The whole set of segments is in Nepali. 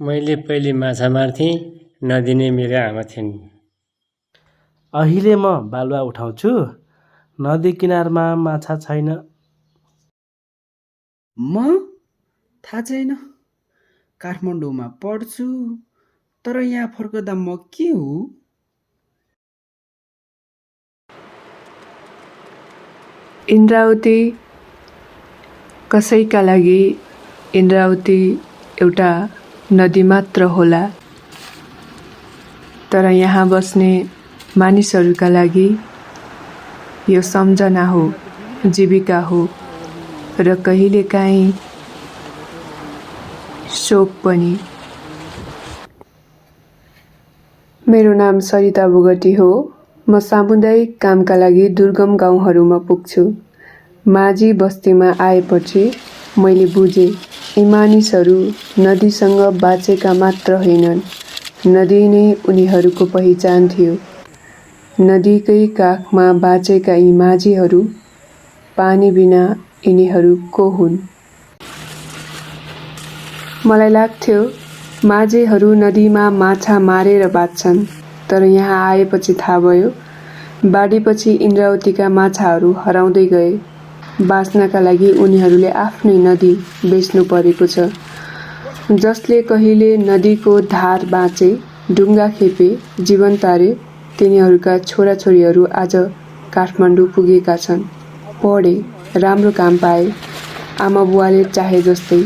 मैले पहिले माछा मार्थेँ, नदी नै मेरो आमा थिइन्। अहिले म बालुवा उठाउँछु, नदी किनारमा माछा छैन। म थाहा छैन, काठमाडौँमा पढ्छु, तर यहाँ फर्कदा म के हुँ? इन्द्रावती कसैका लागि इन्द्रावती एउटा नदी मात्र होला, तर यहाँ बस्ने मानिसहरूका लागि यो सम्झना हो, जीविका हो र कहिलेकाहीँ शोक पनि। मेरो नाम सरिता बोगटी हो। म सामुदायिक कामका लागि दुर्गम गाउँहरूमा पुग्छु। माझी बस्तीमा आएपछि मैले बुझेँ, यी मानिसहरू नदीसँग बाँचेका मात्र होइनन्, नदी नै उनीहरूको पहिचान थियो। नदीकै काखमा बाँचेका यी माझीहरू, पानी बिना यिनीहरू को हुन्? मलाई लाग्थ्यो माझीहरू नदीमा माछा मारेर बाँच्छन्, तर यहाँ आएपछि थाहा भयो, बाढीपछि इन्द्रावतीका माछाहरू हराउँदै गए। बाँच्नका लागि उनीहरूले आफ्नै नदी बेच्नु परेको छ। जसले कहिले नदीको धार बाँचे, ढुङ्गा खेपे, जीवन तारे, तिनीहरूका छोराछोरीहरू आज काठमाडौँ पुगेका छन्। पढे, राम्रो काम पाए, आमा बुवाले चाहे जस्तै।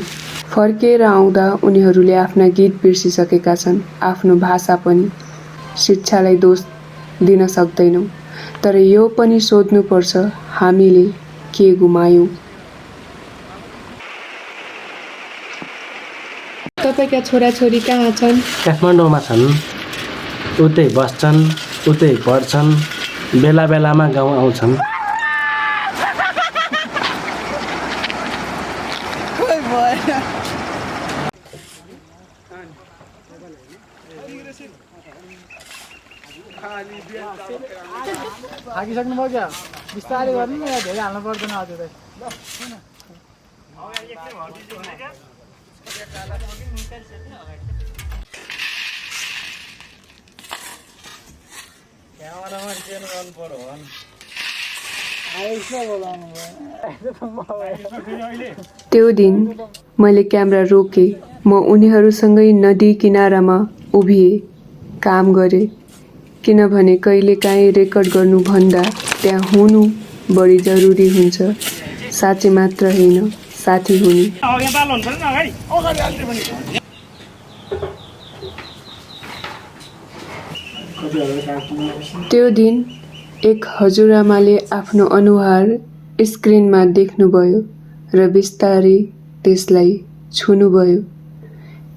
फर्केर आउँदा उनीहरूले आफ्ना गीत बिर्सिसकेका छन्, आफ्नो भाषा पनि। शिक्षालाई दोष दिन सक्दैनौँ, तर यो पनि सोध्नुपर्छ, हामीले के गुमायौँ? तपाईका छोराछोरी कहाँ छन्? काठमाडौँमा छन्। उतै बस्छन्, उतै पढ्छन्, बेला बेलामा गाउँ आउँछन्। थाकिसक्नुभयो क्या? बिस्तारै गर्नु नि, धेरै हाल्नु पर्दैन हजुर। त्यो दिन मैले क्यामेरा रोकेँ। म उनीहरूसँगै नदी किनारामा उभिएँ, काम गरेँ, किनभने कहिलेकाहीँ रेकर्ड गर्नुभन्दा त्यहाँ हुनु बढी जरुरी हुन्छ। साँची मात्र होइन, साथी हुनु। त्यो दिन एक हजुरआमाले आफ्नो अनुहार स्क्रिनमा देख्नुभयो र बिस्तारै त्यसलाई छुनुभयो।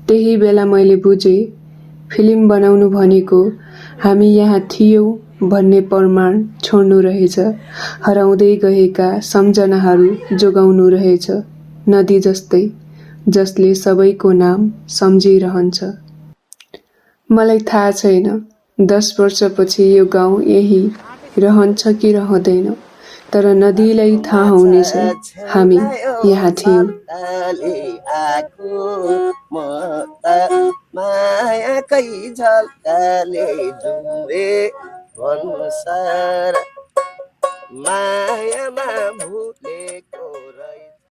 त्यही बेला मैले बुझेँ, फिल्म बनाउनु भनेको हामी यहाँ थियौँ भन्ने प्रमाण छोड्नु रहेछ, हराउँदै गएका सम्झनाहरू जोगाउनु रहेछ, नदी जस्तै, जसले सबैको नाम सम्झिरहन्छ। मलाई थाहा छैन 10 वर्षपछि यो गाउँ यही रहन्छ कि रहँदैन, तर नदीलाई थाहा हुनेछ, हामी यहाँ थियौँ। मायाकै झल्काले जुरे भन्सार मायामा भुलेको